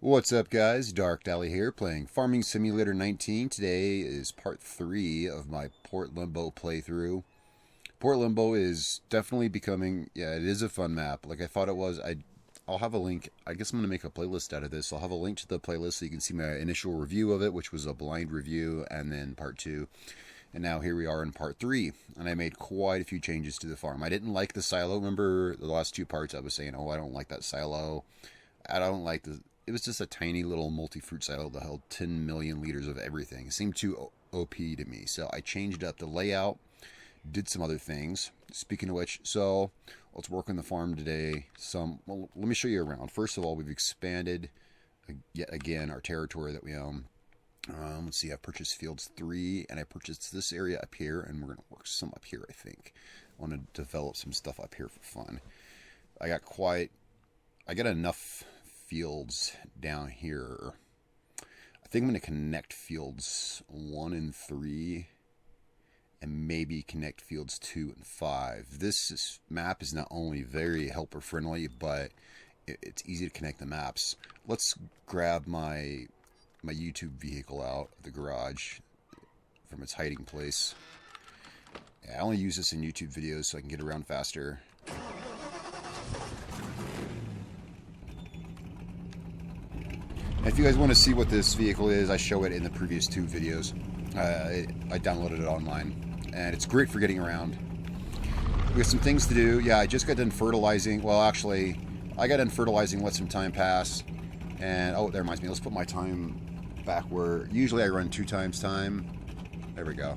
What's up, guys? Dark Dally here, playing Farming Simulator 19. Today is part 3 of my Port Limbo playthrough. Port Limbo is definitely becoming, it is a fun map. Like I thought it was. I'll have a link. I guess I'm going to make a playlist out of this. I'll have a link to the playlist so you can see my initial review of it, which was a blind review, and then part 2. And now here we are in part 3, and I made quite a few changes to the farm. I didn't like the silo. Remember the last 2 parts I was saying, oh, I don't like that silo. I don't like the... It was just a tiny little multi-fruit silo that held 10 million liters of everything. It seemed too OP to me, so I changed up the layout, did some other things. Speaking of which, so let's work on the farm today. Well, let me show you around. First of all, we've expanded yet again our territory that we own. Let's see, I've purchased fields 3, and I purchased this area up here, and we're going to work some up here, I think. I want to develop some stuff up here for fun. I got enough fields down here. I think I'm going to connect fields 1 and 3 and maybe connect fields 2 and 5. This map is not only very helper friendly, but it's easy to connect the maps. Let's grab my YouTube vehicle out of the garage from its hiding place. I only use this in YouTube videos so I can get around faster. If you guys want to see what this vehicle is, I show it in the previous 2 videos. I downloaded it online, and it's great for getting around. We have some things to do. Yeah, I just got done fertilizing. Well, actually, I got done fertilizing, let some time pass. And, oh, that reminds me. Let's put my time back where usually I run 2 times time. There we go.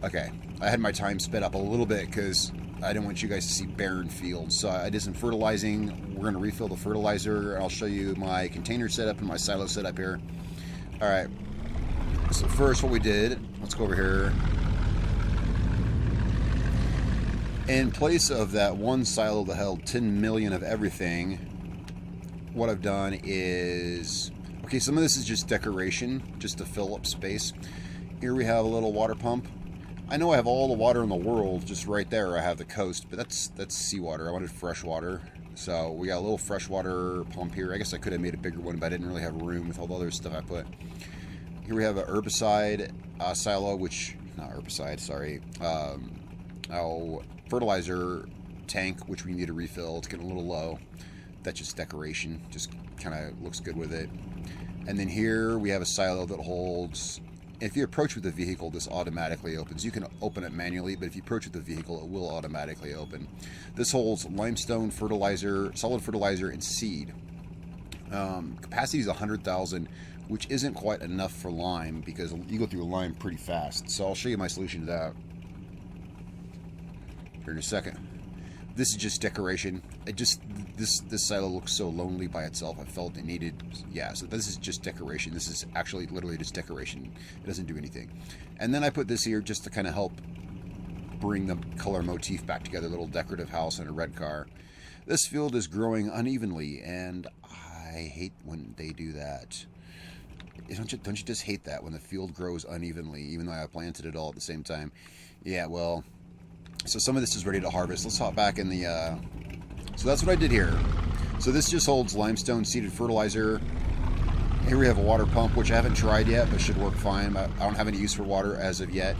Okay, I had my time sped up a little bit because I didn't want you guys to see barren fields. So I did some fertilizing. We're going to refill the fertilizer. I'll show you my container setup and my silo setup here. All right. So first what we did, let's go over here. In place of that one silo that held 10 million of everything, what I've done is... Okay, some of this is just decoration, just to fill up space. Here we have a little water pump. I know I have all the water in the world just right there. I have the coast, but that's seawater. I wanted fresh water. So we got a little freshwater pump here. I guess I could have made a bigger one, but I didn't really have room with all the other stuff I put. Here we have a herbicide silo, which, not herbicide, sorry. Fertilizer tank, which we need to refill. It's getting a little low. That's just decoration. Just kind of looks good with it. And then here we have a silo that holds... If you approach with the vehicle, this automatically opens. You can open it manually, but if you approach with the vehicle, it will automatically open. This holds limestone, fertilizer, solid fertilizer, and seed. Capacity is 100,000, which isn't quite enough for lime because you go through lime pretty fast. So I'll show you my solution to that here in a second. This is just decoration. This silo looks so lonely by itself. I felt it needed, so this is just decoration. This is actually literally just decoration. It doesn't do anything. And then I put this here just to kind of help bring the color motif back together. A little decorative house and a red car. This field is growing unevenly, and I hate when they do that. Don't you just hate that when the field grows unevenly, even though I planted it all at the same time? Yeah, well... So some of this is ready to harvest. Let's hop back in the... So that's what I did here. So this just holds limestone seeded fertilizer. Here we have a water pump, which I haven't tried yet, but should work fine. I don't have any use for water as of yet.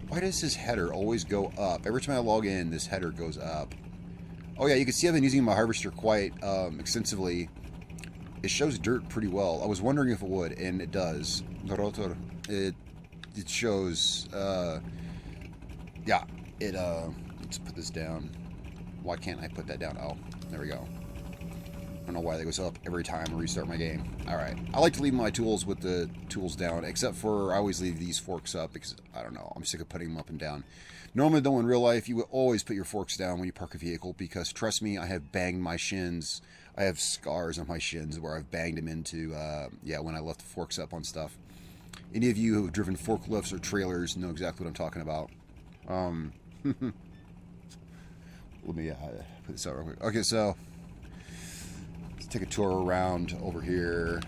Why does this header always go up? Every time I log in, this header goes up. Oh yeah, you can see I've been using my harvester quite extensively. It shows dirt pretty well. I was wondering if it would, and it does. It shows... Yeah, let's put this down. Why can't I put that down? Oh, there we go. I don't know why that goes up every time I restart my game. Alright, I like to leave my tools with the tools down, except for I always leave these forks up because, I don't know, I'm sick of putting them up and down. Normally, though, in real life, you would always put your forks down when you park a vehicle because, trust me, I have banged my shins. I have scars on my shins where I've banged them into, when I left the forks up on stuff. Any of you who have driven forklifts or trailers know exactly what I'm talking about. Let me put this out real quick. Okay, so let's take a tour around over here.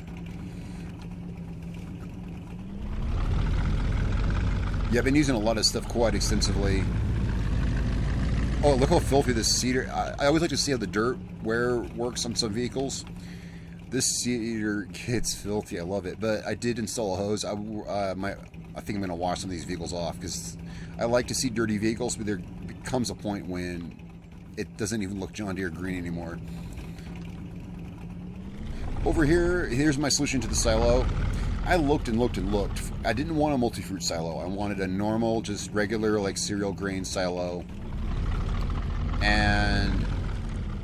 Yeah, I've been using a lot of stuff quite extensively. Oh, look how filthy this cedar... I always like to see how the dirt wear works on some vehicles. This seeder gets filthy. I love it. But I did install a hose. I think I'm going to wash some of these vehicles off because I like to see dirty vehicles, but there comes a point when it doesn't even look John Deere green anymore. Over here, here's my solution to the silo. I looked and looked and looked. I didn't want a multi-fruit silo. I wanted a normal, just regular, like cereal grain silo. And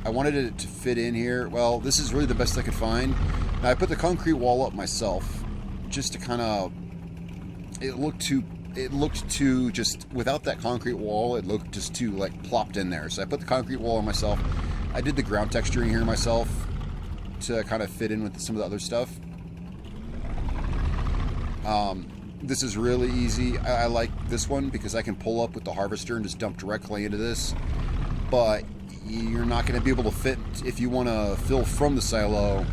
I wanted it to fit in here. Well, this is really the best I could find. Now, I put the concrete wall up myself just to kind of... It looked too just... Without that concrete wall, it looked just too, like, plopped in there. So I put the concrete wall on myself. I did the ground texturing here myself to kind of fit in with some of the other stuff. This is really easy. I like this one because I can pull up with the harvester and just dump directly into this. But you're not going to be able to fit, if you want to fill from the silo,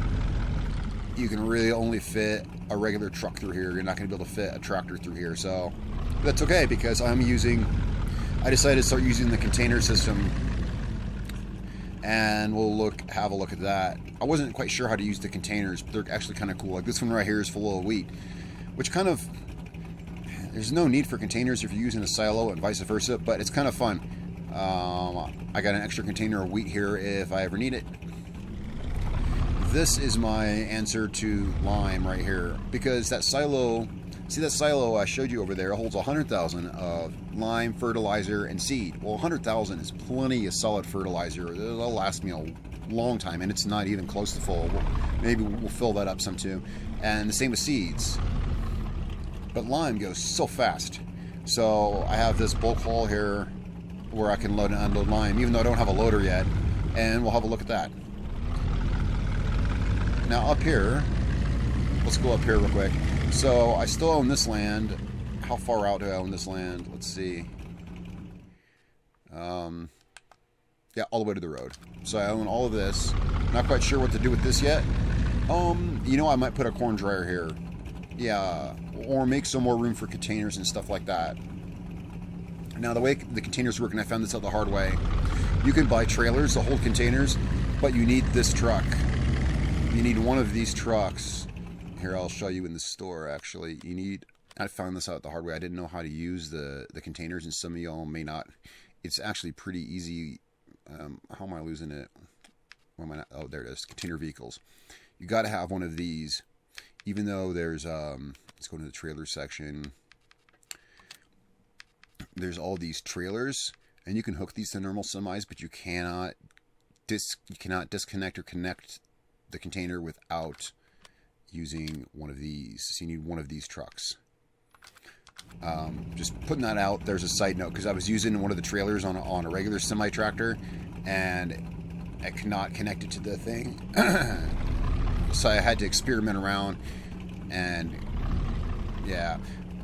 you can really only fit a regular truck through here. You're not going to be able to fit a tractor through here. So that's okay because I decided to start using the container system, and we'll have a look at that. I wasn't quite sure how to use the containers, but they're actually kind of cool. Like this one right here is full of wheat, which kind of, there's no need for containers if you're using a silo and vice versa, but it's kind of fun. I got an extra container of wheat here if I ever need it. This is my answer to lime right here, because that silo, see that silo I showed you over there holds 100,000 of lime, fertilizer, and seed. Well, 100,000 is plenty of solid fertilizer. It'll last me a long time, and it's not even close to full. Maybe we'll fill that up some too. And the same with seeds. But lime goes so fast. So I have this bulk haul here where I can load and unload lime, even though I don't have a loader yet. And we'll have a look at that. Now up here, let's go up here real quick. So I still own this land. How far out do I own this land? Let's see. Yeah, all the way to the road. So I own all of this. Not quite sure what to do with this yet. You know, I might put a corn dryer here. Yeah, or make some more room for containers and stuff like that. Now, the way the containers work, and I found this out the hard way, you can buy trailers to hold containers, but you need this truck. You need one of these trucks. Here, I'll show you in the store, actually. I found this out the hard way. I didn't know how to use the containers, and some of y'all may not. It's actually pretty easy. How am I losing it? Where am I not? Oh, there it is. Container vehicles. You got to have one of these, even though there's, let's go to the trailer section. There's all these trailers, and you can hook these to normal semis, but you cannot disconnect or connect the container without using one of these. So you need one of these trucks. Just putting that out. There's a side note, because I was using one of the trailers on a regular semi tractor, and I could not connect it to the thing. So I had to experiment around, and yeah.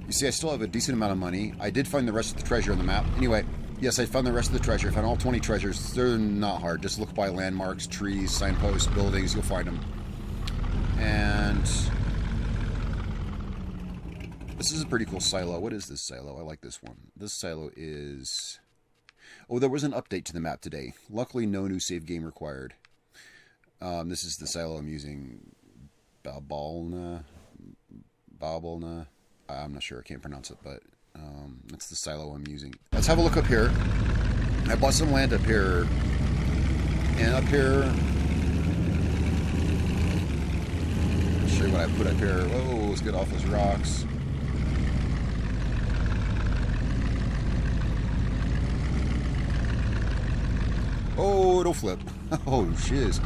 You see, I still have a decent amount of money. I did find the rest of the treasure on the map. Anyway, yes, I found the rest of the treasure. I found all 20 treasures. They're not hard. Just look by landmarks, trees, signposts, buildings. You'll find them. And this is a pretty cool silo. What is this silo? I like this one. This silo is... Oh, there was an update to the map today. Luckily, no new save game required. This is the silo I'm using. Babalna. I'm not sure. I can't pronounce it, but that's the silo I'm using. Let's have a look up here. I bought some land up here. And up here... I'll show you what I put up here. Whoa, let's get off those rocks. Oh, it'll flip. Oh, shiz.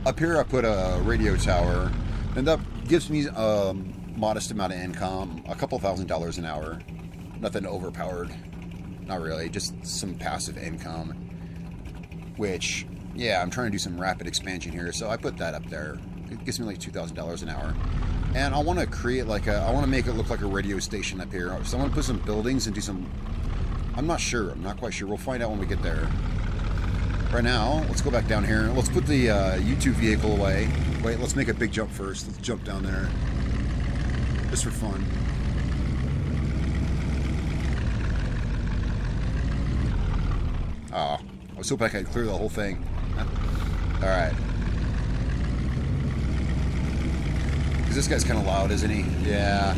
Up here I put a radio tower. And that gives me a modest amount of income, a couple $1,000s an hour. Nothing overpowered. Not really, just some passive income. Which, yeah, I'm trying to do some rapid expansion here, so I put that up there. It gives me like $2,000 an hour. And I want to create I want to make it look like a radio station up here. So I want to put some buildings and do some... I'm not sure. I'm not quite sure. We'll find out when we get there. Right now, let's go back down here. Let's put the YouTube vehicle away. Wait, let's make a big jump first. Let's jump down there. Just for fun. Oh, I was hoping I could clear the whole thing. Alright. this guy's kind of loud, isn't he? Yeah.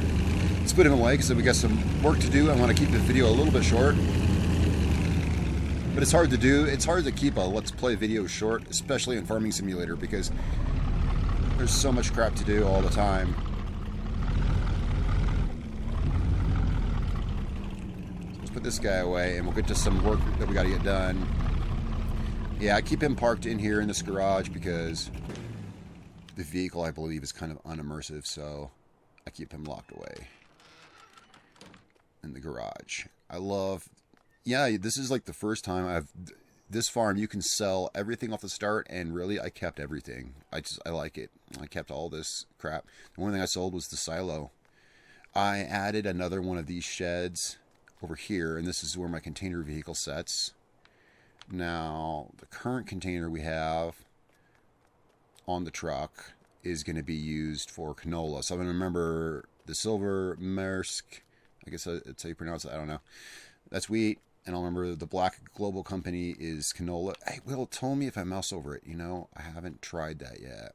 Let's put him away because we got some work to do. I want to keep the video a little bit short. But it's hard to do. It's hard to keep a Let's Play video short, especially in Farming Simulator, because there's so much crap to do all the time. Let's put this guy away, and we'll get to some work that we got to get done. Yeah, I keep him parked in here in this garage because the vehicle, I believe, is kind of unimmersive, so I keep him locked away in the garage. I love... Yeah, this is like the first time this farm, you can sell everything off the start, and really, I kept everything. I like it. I kept all this crap. The only thing I sold was the silo. I added another one of these sheds over here, and this is where my container vehicle sets. Now, the current container we have on the truck is going to be used for canola. So I'm going to remember the silver Maersk, I guess that's how you pronounce it, I don't know. That's wheat. And I'll remember the black global company is canola. Hey, Will, tell me if I mouse over it. You know, I haven't tried that yet.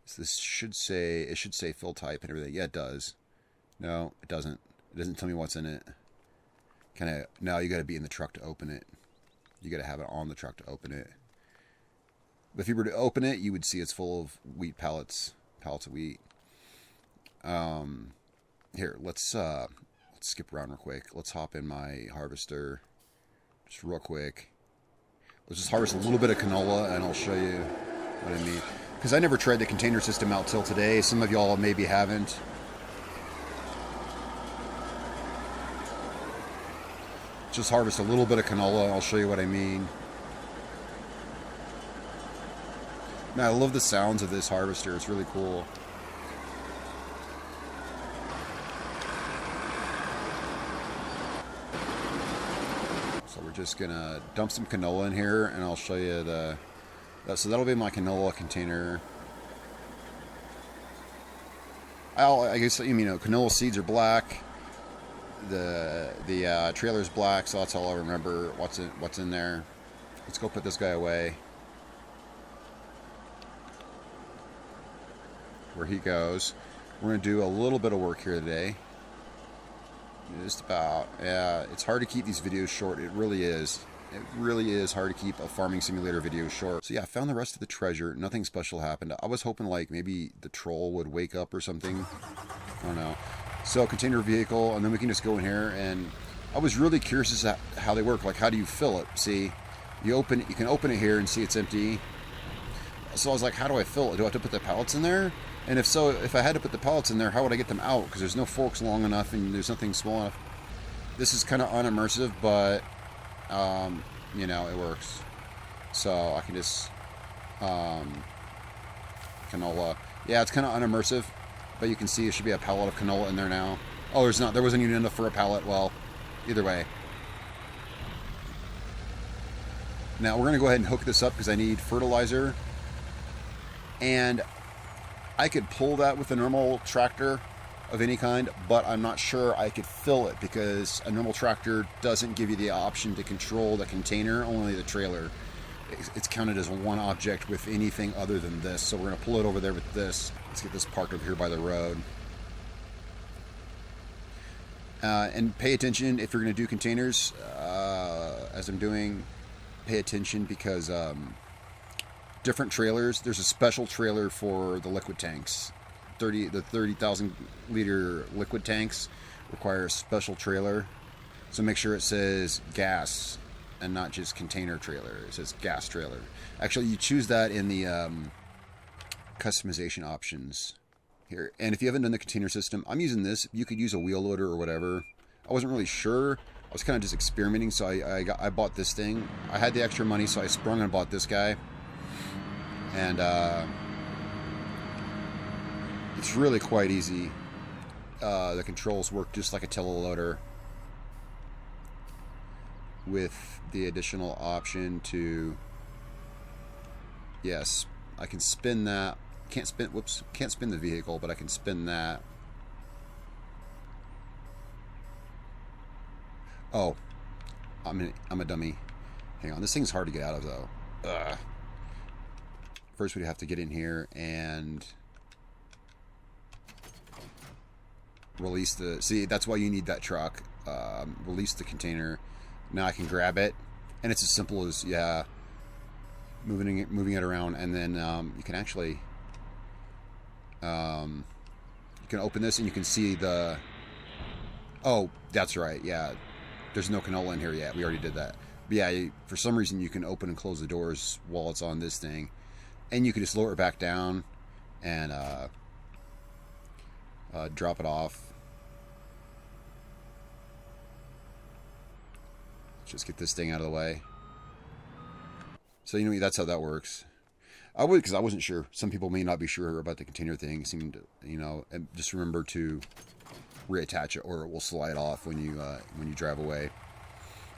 So this should say, it should say fill type and everything. Yeah, it does. No, it doesn't. It doesn't tell me what's in it. Now you got to be in the truck to open it. You got to have it on the truck to open it. But if you were to open it, you would see it's full of wheat pallets of wheat. Here, let's skip around real quick. Let's hop in my harvester just real quick. Let's just harvest a little bit of canola and I'll show you what I mean. Because I never tried the container system out till today. Some of y'all maybe haven't. Just harvest a little bit of canola and I'll show you what I mean. Man, I love the sounds of this harvester. It's really cool. Just gonna dump some canola in here and I'll show you so that'll be my canola container. I guess, you know, canola seeds are black, the trailer's black, so that's all I remember what's in there. Let's go put this guy away where he goes. We're gonna do a little bit of work here today. Just about. Yeah, it's hard to keep these videos short. It really is. It really is hard to keep a farming simulator video short. So yeah, I found the rest of the treasure. Nothing special happened. I was hoping like maybe the troll would wake up or something. I don't know. So container vehicle, and then we can just go in here, and I was really curious as to how they work. Like, how do you fill it? See, you can open it here and see it's empty. So I was like, how do I fill it? Do I have to put the pallets in there? And if so, if I had to put the pallets in there, how would I get them out? Because there's no forks long enough and there's nothing small enough. This is kind of unimmersive, but, you know, it works. So I can just, canola. Yeah, it's kind of unimmersive, but you can see there should be a pallet of canola in there now. Oh, there's not. There wasn't even enough for a pallet. Well, either way. Now we're going to go ahead and hook this up because I need fertilizer. And I could pull that with a normal tractor of any kind, but I'm not sure I could fill it because a normal tractor doesn't give you the option to control the container, only the trailer. It's counted as one object with anything other than this, so we're going to pull it over there with this. Let's get this parked over here by the road. And pay attention if you're going to do containers, as I'm doing, pay attention because different trailers, there's a special trailer for the liquid tanks. The 30,000 liter liquid tanks require a special trailer. So make sure it says gas and not just container trailer. It says gas trailer. Actually, you choose that in the customization options here. And if you haven't done the container system, I'm using this. You could use a wheel loader or whatever. I wasn't really sure. I was kind of just experimenting, so I bought this thing. I had the extra money, so I sprung and bought this guy. And it's really quite easy. The controls work just like a teleloader, with the additional option to, yes, I can spin that. Can't spin the vehicle, but I can spin that. Oh, I'm a dummy. Hang on, this thing's hard to get out of though. Ugh. First, we have to get in here and release the... See, that's why you need that truck. Release the container. Now I can grab it. And it's as simple as, yeah, moving it around. And then you can actually... you can open this and you can see the... Oh, that's right, yeah. There's no canola in here yet. We already did that. But yeah, for some reason you can open and close the doors while it's on this thing. And you can just lower it back down and drop it off. Just get this thing out of the way. So, you know, that's how that works. I would, because I wasn't sure. Some people may not be sure about the container thing. Seem to, you know, and just remember to reattach it, or it will slide off when you drive away.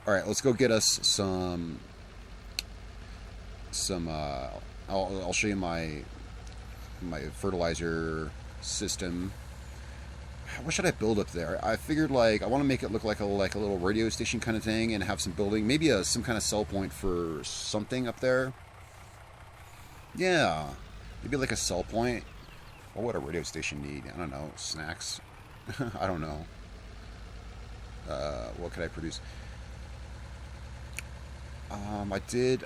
All right, let's go get us some. I'll show you my fertilizer system. What should I build up there? I figured, like, I want to make it look like a little radio station kind of thing, and have some building, maybe some kind of sell point for something up there. Yeah, maybe like a sell point. What would a radio station need? I don't know. Snacks. I don't know. What could I produce? I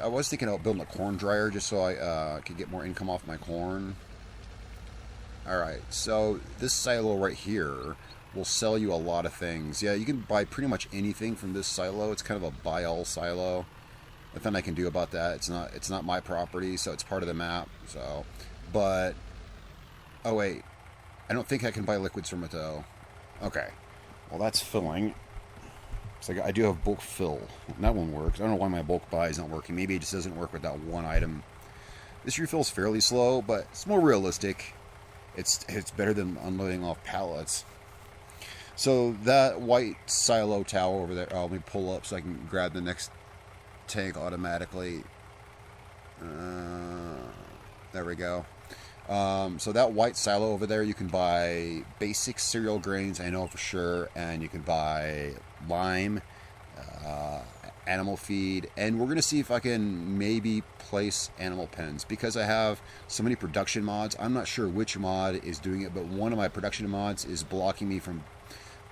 was thinking about building a corn dryer just so I could get more income off my corn. Alright, so this silo right here will sell you a lot of things. Yeah, you can buy pretty much anything from this silo. It's kind of a buy-all silo. Nothing I can do about that. It's not my property, so it's part of the map. So, but oh wait, I don't think I can buy liquids from it though. Okay, well that's filling. So I do have bulk fill. That one works. I don't know why my bulk buy is not working. Maybe it just doesn't work with that one item. This refill is fairly slow, but it's more realistic. It's better than unloading off pallets. So that white silo tower over there. Oh, let me pull up so I can grab the next tank automatically. There we go. So that white silo over there, you can buy basic cereal grains, I know for sure, and you can buy lime, animal feed, and we're going to see if I can maybe place animal pens, because I have so many production mods. I'm not sure which mod is doing it, but one of my production mods is blocking me from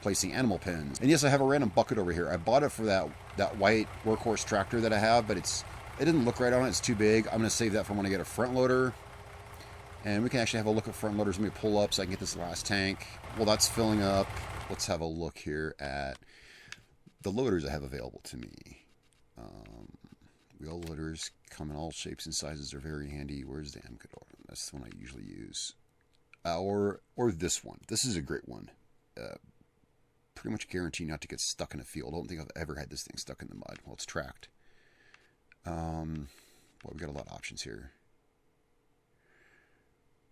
placing animal pens. And yes, I have a random bucket over here. I bought it for that white workhorse tractor that I have, but it didn't look right on it. It's too big. I'm going to save that for when I get a front loader. And we can actually have a look at front loaders. Let me pull up so I can get this last tank. Well, that's filling up. Let's have a look here at the loaders I have available to me. Wheel loaders come in all shapes and sizes. They're very handy. Where's the Amcador? That's the one I usually use. Or this one. This is a great one. Pretty much guaranteed not to get stuck in a field. I don't think I've ever had this thing stuck in the mud. Well, it's tracked. Boy, we got a lot of options here.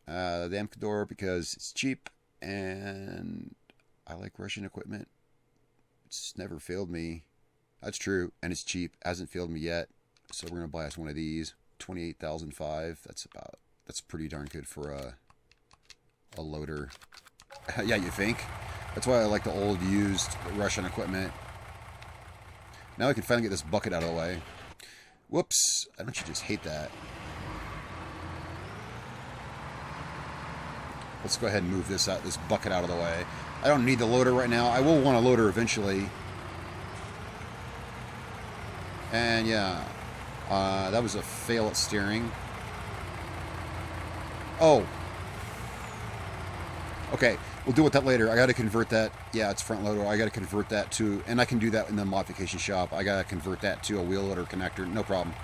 The Amcador, because it's cheap and I like Russian equipment. It's never failed me. That's true, and it's cheap. Hasn't failed me yet. So we're gonna buy us one of these. 28,005. That's pretty darn good for a loader. Yeah, you think? That's why I like the old used Russian equipment. Now I can finally get this bucket out of the way. Whoops! Don't you just hate that? Let's go ahead and move this bucket out of the way. I don't need the loader right now. I will want a loader eventually. And yeah, that was a fail at steering. Oh. Okay, we'll deal with that later. I got to convert that. Yeah, it's front loader. I got to convert that to, and I can do that in the modification shop. I got to convert that to a wheel loader connector. No problem.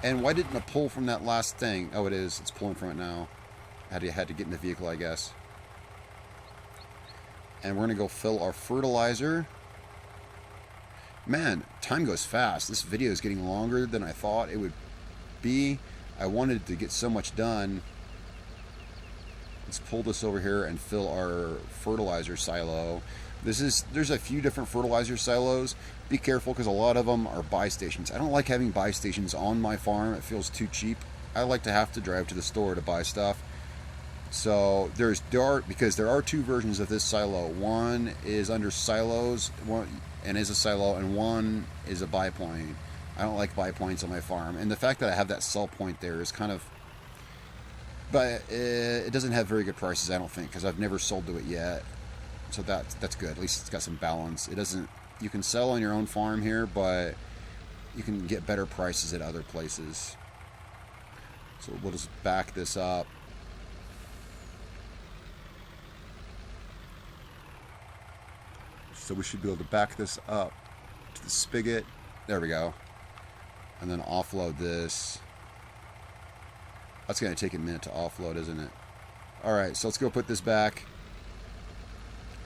And why didn't it pull from that last thing? Oh, it is. It's pulling from it now. Had to get in the vehicle, I guess. And we're going to go fill our fertilizer. Man, time goes fast. This video is getting longer than I thought it would be. I wanted to get so much done. Let's pull this over here and fill our fertilizer silo. There's a few different fertilizer silos. Be careful, because a lot of them are buy stations. I don't like having buy stations on my farm. It feels too cheap. I like to have to drive to the store to buy stuff. So there are two versions of this silo. One is under silos, and is a silo, and one is a buy point. I don't like buy points on my farm, and the fact that I have that sell point there is kind of, but it doesn't have very good prices, I don't think, because I've never sold to it yet. So that's good. At least it's got some balance. It doesn't. You can sell on your own farm here, but you can get better prices at other places. So we'll just back this up. So we should be able to back this up to the spigot. There we go. And then offload this. That's going to take a minute to offload, isn't it? Alright, so let's go put this back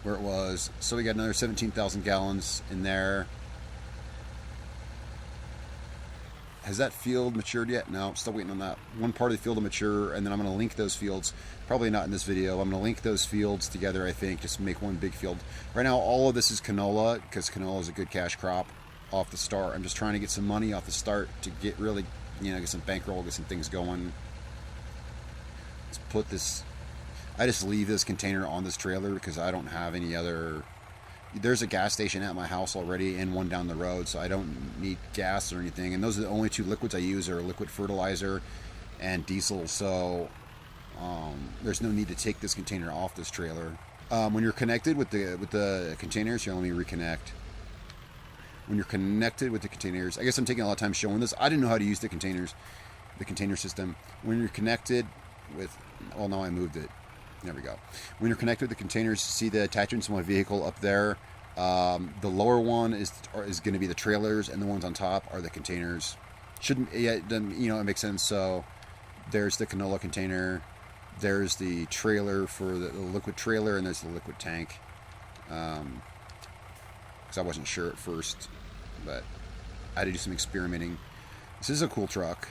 where it was. So we got another 17,000 gallons in there. Has that field matured yet? No, I'm still waiting on that one part of the field to mature, and then I'm going to link those fields. Probably not in this video. I'm going to link those fields together, I think, just to make one big field. Right now, all of this is canola, because canola is a good cash crop off the start. I'm just trying to get some money off the start to get really, get some bankroll, get some things going. Let's put this... I just leave this container on this trailer because I don't have any other... There's a gas station at my house already and one down the road, so I don't need gas or anything. And those are the only two liquids I use are liquid fertilizer and diesel, so there's no need to take this container off this trailer. When you're connected with the containers, here, let me reconnect. When you're connected with the containers, I guess I'm taking a lot of time showing this. I didn't know how to use the containers, the container system. When you're connected with, well, now I moved it. There we go. When you're connected with the containers, see the attachments to my vehicle up there. The lower one is going to be the trailers, and the ones on top are the containers. Shouldn't, yeah, it makes sense. So there's the canola container, there's the trailer for the liquid trailer, and there's the liquid tank. Because I wasn't sure at first, but I had to do some experimenting. This is a cool truck.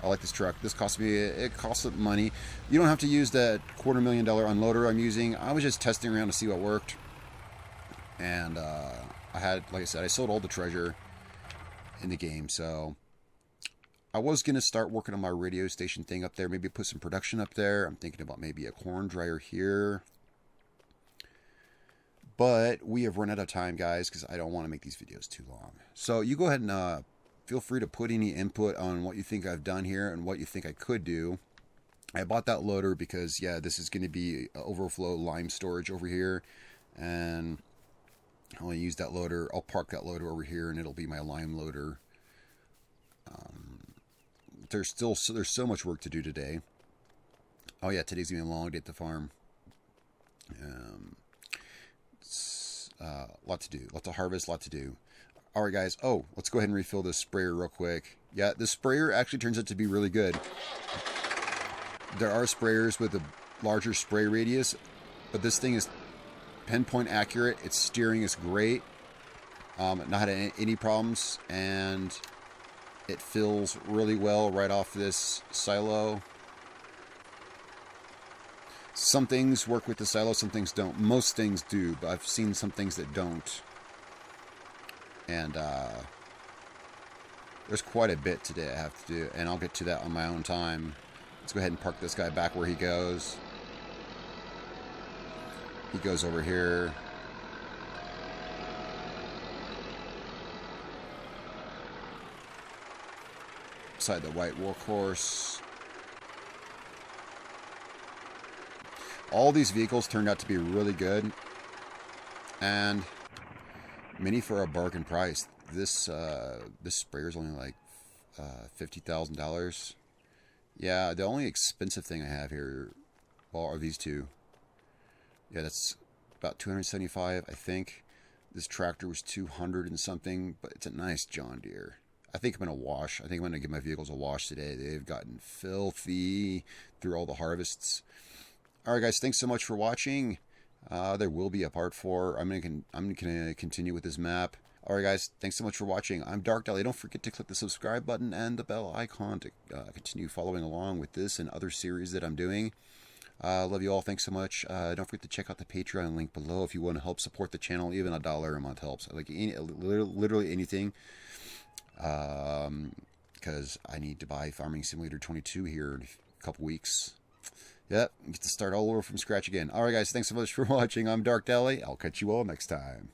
I like this truck. This cost me, it costs money. You don't have to use that $250,000 unloader I'm using. I was just testing around to see what worked. And I had, like I said, I sold all the treasure in the game. So I was going to start working on my radio station thing up there. Maybe put some production up there. I'm thinking about maybe a corn dryer here. But we have run out of time, guys, because I don't want to make these videos too long. So you go ahead and... feel free to put any input on what you think I've done here and what you think I could do. I bought that loader because, yeah, this is going to be overflow lime storage over here. And I'll use that loader. I'll park that loader over here, and it'll be my lime loader. There's so much work to do today. Oh, yeah, today's going to be a long day at the farm. Lot to do. Lot to harvest, lot to do. Alright guys, let's go ahead and refill this sprayer real quick. Yeah, this sprayer actually turns out to be really good. There are sprayers with a larger spray radius, but this thing is pinpoint accurate. Its steering is great. Not had any problems, and it fills really well right off this silo. Some things work with the silo, some things don't. Most things do, but I've seen some things that don't. And there's quite a bit today I have to do, and I'll get to that on my own time. Let's go ahead and park this guy back where he goes. He goes over here. Beside the white workhorse. All these vehicles turned out to be really good. And many for a bargain price. This sprayer is only like $50,000. Yeah, the only expensive thing I have here, well, are these two. Yeah, that's about $275, I think. This tractor was $200 and something, but it's a nice John Deere. I think I'm gonna wash. I think I'm gonna give my vehicles a wash today. They've gotten filthy through all the harvests. All right, guys, thanks so much for watching. There will be a part 4. I'm gonna continue with this map. Alright guys, thanks so much for watching. I'm Dark Deli. Don't forget to click the subscribe button and the bell icon to continue following along with this and other series that I'm doing. Love you all. Thanks so much. Don't forget to check out the Patreon link below if you want to help support the channel. Even $1 a month helps. Like literally anything. Because I need to buy Farming Simulator 22 here in a couple weeks. Yep, get to start all over from scratch again. Alright guys, thanks so much for watching. I'm Dark Deli. I'll catch you all next time.